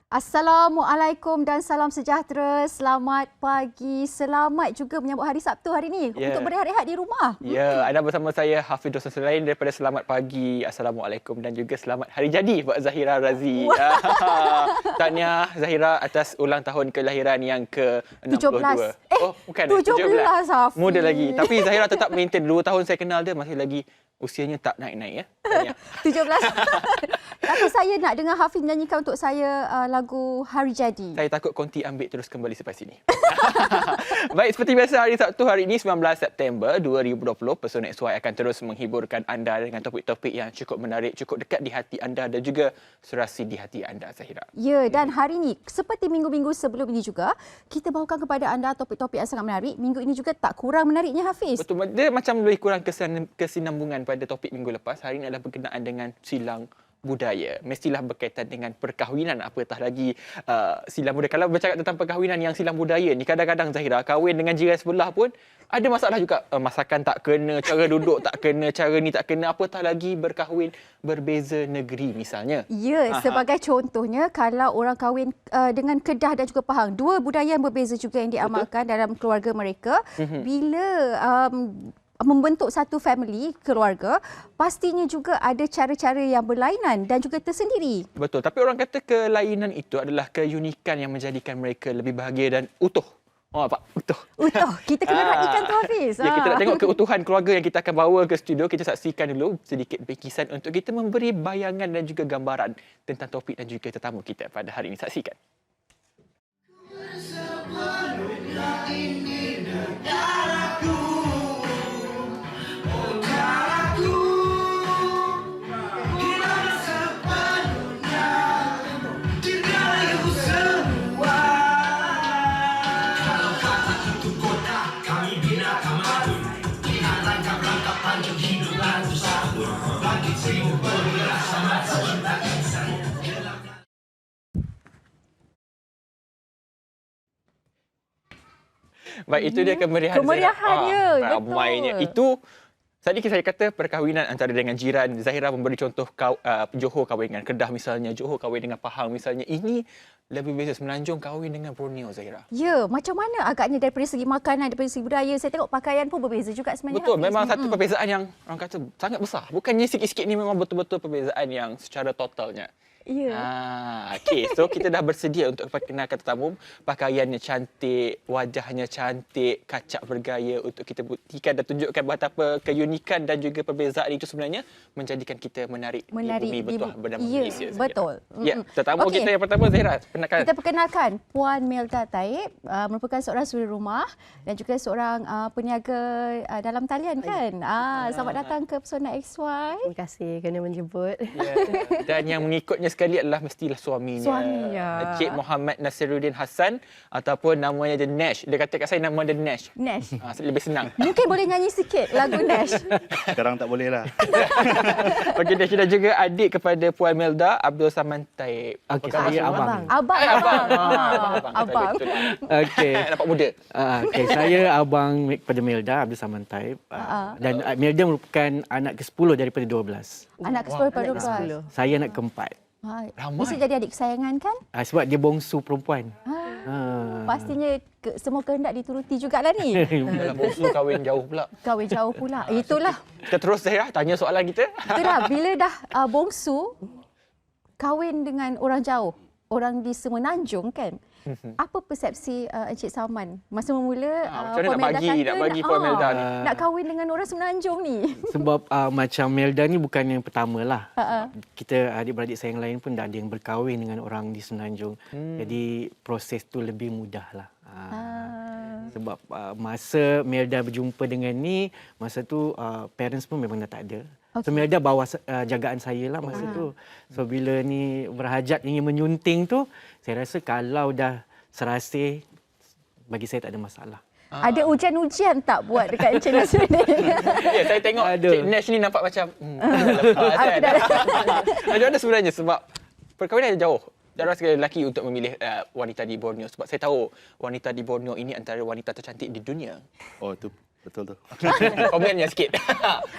Assalamualaikum dan salam sejahtera. Selamat pagi. Selamat juga menyambut hari Sabtu hari ini untuk berehat-rehat di rumah. Ya, anda bersama saya Hafiz Dosa selain daripada selamat pagi, Assalamualaikum dan juga selamat hari jadi buat Zahira Razi. Tahniah Zahira atas ulang tahun kelahiran yang ke-62. 17. Oh, bukan. 17 Hafiz. Muda lagi. Tapi Zahira tetap maintain 2 tahun saya kenal dia masih lagi usianya tak naik-naik ya. 17. Tapi saya nak dengar Hafiz menyanyikan untuk saya lagu Hari Jadi. Saya takut konti ambil terus kembali sampai sini. Baik, seperti biasa hari Sabtu hari ini 19 September 2020, Pesona XY akan terus menghiburkan anda dengan topik-topik yang cukup menarik, cukup dekat di hati anda dan juga serasi di hati anda, Zahira. Ya, dan hari ini seperti minggu-minggu sebelum ini juga, kita bawakan kepada anda topik-topik yang sangat menarik. Minggu ini juga tak kurang menariknya, Hafiz. Betul, dia macam lebih kurang kesinambungan pada topik minggu lepas. Hari ini adalah berkenaan dengan silang budaya. Mestilah berkaitan dengan perkahwinan, apatah lagi silang budaya. Kalau bercakap tentang perkahwinan yang silang budaya ni, kadang-kadang Zahira, kahwin dengan jiran sebelah pun ada masalah juga. Masakan tak kena, cara duduk tak kena, cara ni tak kena, apatah lagi berkahwin berbeza negeri misalnya. Ya, sebagai contohnya kalau orang kahwin dengan Kedah dan juga Pahang, dua budaya yang berbeza juga yang diamalkan dalam keluarga mereka. Bila membentuk satu family, keluarga, pastinya juga ada cara-cara yang berlainan dan juga tersendiri. Betul, tapi orang kata kelainan itu adalah keunikan yang menjadikan mereka lebih bahagia dan utuh. Oh, Pak, utuh. Utuh. Kita kena raikan tu, Hafiz. Ya, kita nak tengok keutuhan keluarga yang kita akan bawa ke studio. Kita saksikan dulu sedikit bingkisan untuk kita memberi bayangan dan juga gambaran tentang topik dan juga tetamu kita pada hari ini. Saksikan. Baik, itu dia kemeriahan. Kemeriahannya, betul. Ramainya. Itu tadi saya kata perkahwinan antara dengan jiran. Zahira memberi contoh Johor kahwin dengan Kedah misalnya, Johor kahwin dengan Pahang misalnya. Ini lebih biasa Semenanjung kahwin dengan Borneo, Zahira. Ya, macam mana agaknya daripada segi makanan, daripada segi budaya. Saya tengok pakaian pun berbeza juga sebenarnya. Betul, memang satu perbezaan yang orang kata sangat besar. Bukannya sikit-sikit ni, memang betul-betul perbezaan yang secara totalnya. Ya. Okey, so kita dah bersedia untuk perkenalkan tetamu. Pakaiannya cantik, wajahnya cantik, kacak bergaya untuk kita buktikan dan tunjukkan betapa keunikan dan juga perbezaan itu sebenarnya menjadikan kita menarik di bumi bertuah bernama Malaysia. Ya, betul. Ya, tetamu kita yang pertama, Zahira, perkenalkan. Kita perkenalkan Puan Melda Taib, merupakan seorang suri rumah dan juga seorang peniaga dalam talian kan. Selamat datang ke Pesona XY. Terima kasih kerana menjemput. Ya. Dan yang mengikutnya sekali adalah mestilah suaminya. Suaminya. Cik Muhammad Nasiruddin Hassan ataupun namanya The Nash. Dia kata kat saya nama The Nash. Nash. Lebih senang. Mungkin boleh nyanyi sikit lagu Nash. Sekarang tak boleh lah. Okey, Nash dan juga adik kepada Puan Melda, Abdul Saman Taib. Okey, saya abang. Abang. Abang. Okey. Nampak muda. Okey, saya abang kepada Melda, Abdul Saman Taib. Dan Melda merupakan anak ke-10 daripada 12. Anak ke-10 pada 12. Saya anak ke-4. Ramai. Mesti jadi adik kesayangan kan? Sebab dia bongsu perempuan. Pastinya semua kehendak dituruti jugalah ni. Dalam bongsu kahwin jauh pula. Kahwin jauh pula. Itulah. Kita terus, Zahira, tanya soalan kita. Itulah, bila dah bongsu kahwin dengan orang jauh, orang di Semenanjung kan? Apa persepsi Encik Saman masa memula macam mana nak bagi Puan Melda ni? Nak kahwin dengan orang Semenanjung ni? Sebab macam Melda ni bukan yang pertama lah. Kita adik-beradik saya yang lain pun dah ada yang berkahwin dengan orang di Semenanjung. Jadi proses tu lebih mudah lah. Sebab masa Melda berjumpa dengan ni, masa tu parents pun memang dah tak ada. So Melda bawa jagaan saya lah masa tu. So bila ni berhajat ingin menyunting tu, saya rasa kalau dah serasi, bagi saya tak ada masalah. Ada ujian-ujian tak buat dekat Encik Nasruddin? Ya, saya tengok Cik Nash ni nampak macam lepas kan. Macam mana sebenarnya sebab perkahwinan jauh. Jarang sekali lelaki untuk memilih wanita di Borneo. Sebab saya tahu wanita di Borneo ini antara wanita tercantik di dunia. Oh, tu Betul tu. Komennya sikit.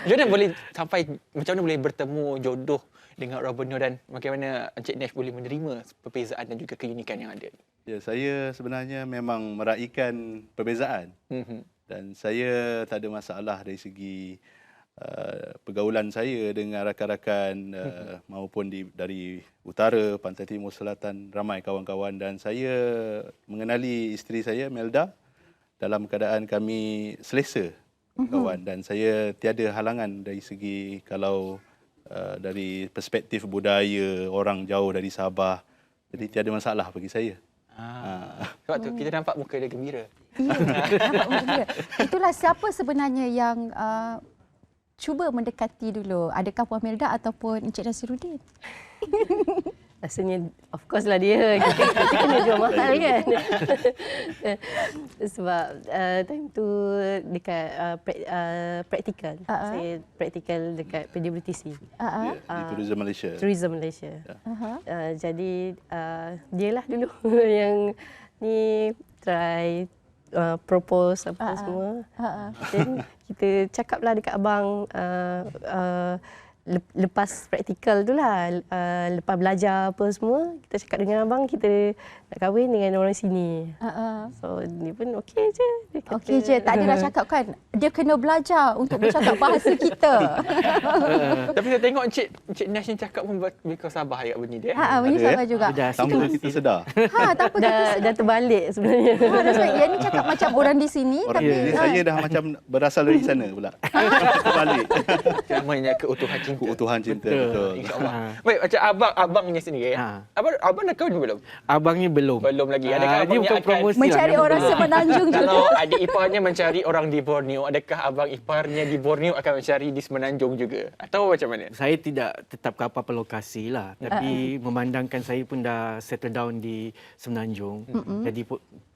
Jordan boleh sampai macam mana boleh bertemu jodoh dengan orang Borneo dan bagaimana Encik Nash boleh menerima perbezaan dan juga keunikan yang ada? Ya, saya sebenarnya memang meraihkan perbezaan. Dan saya tak ada masalah dari segi pergaulan saya dengan rakan-rakan maupun dari utara, pantai timur, selatan, ramai kawan-kawan. Dan saya mengenali isteri saya, Melda, dalam keadaan kami selesa kawan. Dan saya tiada halangan dari segi kalau dari perspektif budaya, orang jauh dari Sabah. Jadi tiada masalah bagi saya. Sebab tu kita nampak muka dia gembira. Ya, nampak gembira. Itulah siapa sebenarnya yang cuba mendekati dulu. Adakah Puan Melda ataupun Encik Nasiruddin? Rasanya of course lah dia. Kita kena jual mahal kan. Sebab time tu dekat praktikal. Saya praktikal dekat PWTC. Di Tourism Malaysia. Tourism Malaysia. Jadi dia lah dulu yang ni try propose apa semua. Then kita cakap lah dekat abang lepas praktikal tu lah, lepas belajar apa semua, kita cakap dengan abang kita nak kahwin dengan orang sini. So dia pun okey je. Okey je, tak adalah cakap kan, dia kena belajar untuk bercakap bahasa kita. Tapi saya tengok Encik Nash ni cakap pun kau sabar agak bunyi dia. Bunyi sabar juga. Tanpa kita sedar. Tanpa kita dah terbalik sebenarnya. Yang ni cakap macam orang di sini. Orang tapi ini saya dah macam berasal dari sana pula. Balik. Namanya keutuhan cinta. Keutuhan cinta, betul. InsyaAllah. Baik, macam abangnya sendiri. Abang dah kahwin belum? Abangnya belum. Belum lagi. Adakah Dia abangnya bukan akan promosi mencari lah, orang semenanjung juga. Kalau adik iparnya mencari orang di Borneo, adakah abang iparnya di Borneo akan mencari di Semenanjung juga? Atau macam mana? Saya tidak tetap ke apa-apa lokasi lah. Tapi memandangkan saya pun dah settle down di Semenanjung. Jadi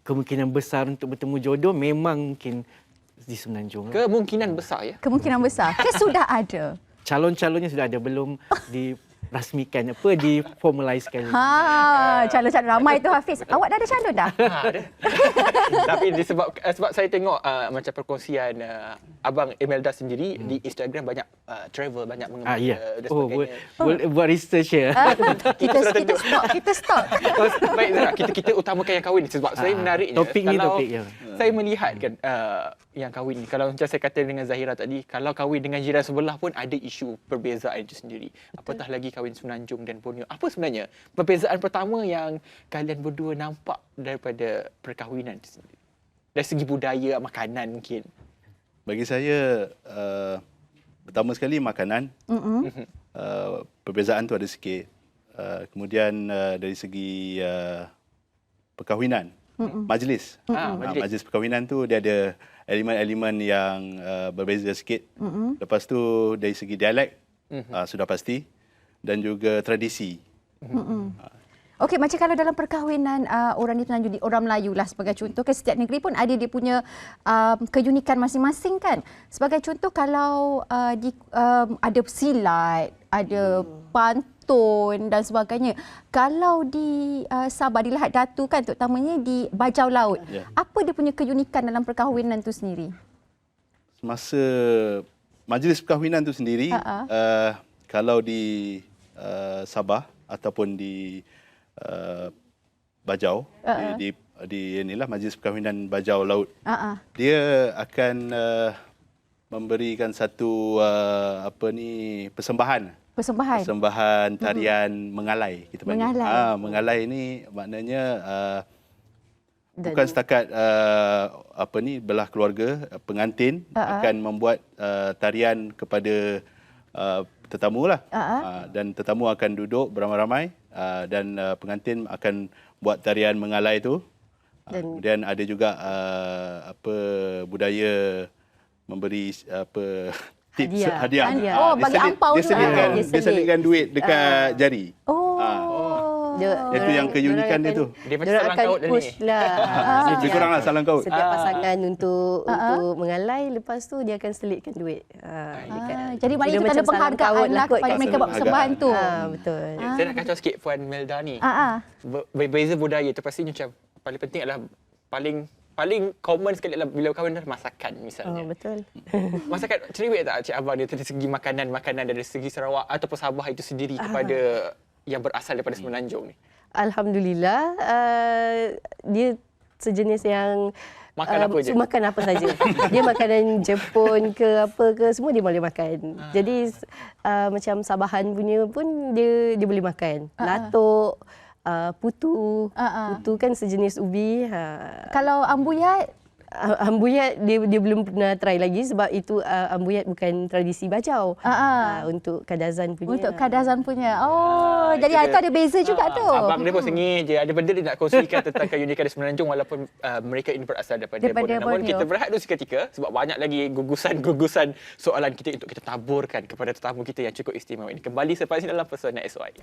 kemungkinan besar untuk bertemu jodoh memang mungkin di Semenanjung. Kemungkinan besar ya? Kemungkinan besar. Sudah ada? Calon-calonnya sudah ada, belum dirasmikan, diformalisekan. Calon-calon ramai tu Hafiz. Awak dah ada calon dah? Tapi sebab saya tengok macam perkongsian abang Imelda sendiri di Instagram banyak travel, banyak mengemudi dan sebagainya. Boleh buat research ya. Kita stop. Baik Zara, kita utamakan yang kahwin sebab saya menariknya. Topik ni topik ya. Saya melihat kan yang kahwin ni, kalau macam saya kata dengan Zahira tadi, kalau kahwin dengan jiran sebelah pun ada isu perbezaan itu sendiri. Apatah lagi kahwin Semenanjung dan Borneo. Apa sebenarnya perbezaan pertama yang kalian berdua nampak daripada perkahwinan itu sendiri? Dari segi budaya, makanan mungkin. Bagi saya, pertama sekali makanan. Perbezaan tu ada sikit. Kemudian dari segi perkahwinan, majlis. Majlis perkahwinan tu dia ada elemen-elemen yang berbeza sikit. Lepas tu dari segi dialek, sudah pasti. Dan juga tradisi. Okey, macam kalau dalam perkahwinan orang di Semenanjung, orang Melayu lah sebagai contoh, kan setiap negeri pun ada dia punya keunikan masing-masing kan. Sebagai contoh kalau ada silat, ada pantun dan sebagainya. Kalau di Sabah, di Lahad Datu kan, terutamanya di Bajau Laut, apa dia punya keunikan dalam perkahwinan tu sendiri? Semasa majlis perkahwinan tu sendiri, kalau di Sabah ataupun di Bajau, di inilah majlis perkahwinan Bajau Laut, dia akan memberikan satu persembahan tarian mengalai, kita panggil. Mengalai ni maknanya bukan setakat belah keluarga, pengantin akan membuat tarian kepada tetamu lah. Dan tetamu akan duduk beramai-ramai dan pengantin akan buat tarian mengalai tu. Kemudian ada juga budaya memberi tips hadiah. Bagi ampau tu. Dia selitkan duit dekat jari. Itu yang keunikan dia tu. Dia macam salang kaut dah ni. Lebih kuranglah salang kaut. Setiap pasangan untuk mengalai, lepas tu dia akan selitkan duit. Jadi maknanya kita ada penghargaan lah kepada mereka buat persembahan tu. Betul. Saya nak kacau sikit Puan Melda ni. Berbeza budaya tu pasti macam paling penting adalah paling paling common sekali dalam bila kahwin adalah masakan misalnya. Betul. Masakan cerewet tak Cik Abang dia dari segi makanan dari segi Sarawak ataupun Sabah itu sendiri kepada yang berasal daripada Semenanjung ni? Alhamdulillah, dia sejenis yang Makan apa je? Makan apa saja. Dia makanan Jepun ke apa ke semua dia boleh makan. Jadi macam Sabahan punya pun dia boleh makan. Latok, putu. Putu kan sejenis ubi. Kalau ambuyat, Ambuyat dia belum pernah try lagi sebab itu ambuyat bukan tradisi Bajau. Untuk Kadazan punya. untuk Kadazan punya. Oh, jadi itu ada beza juga tu. Abang dia pun sengih je. Ada benda dia nak kongsikan tentang keunikan di Semenanjung walaupun mereka ini berasal daripada Borneo. Namun Borneo. kita berehat dulu seketika sebab banyak lagi gugusan-gugusan soalan kita untuk kita taburkan kepada tetamu kita yang cukup istimewa ini. Kembali selepas ini dalam Pesona SY.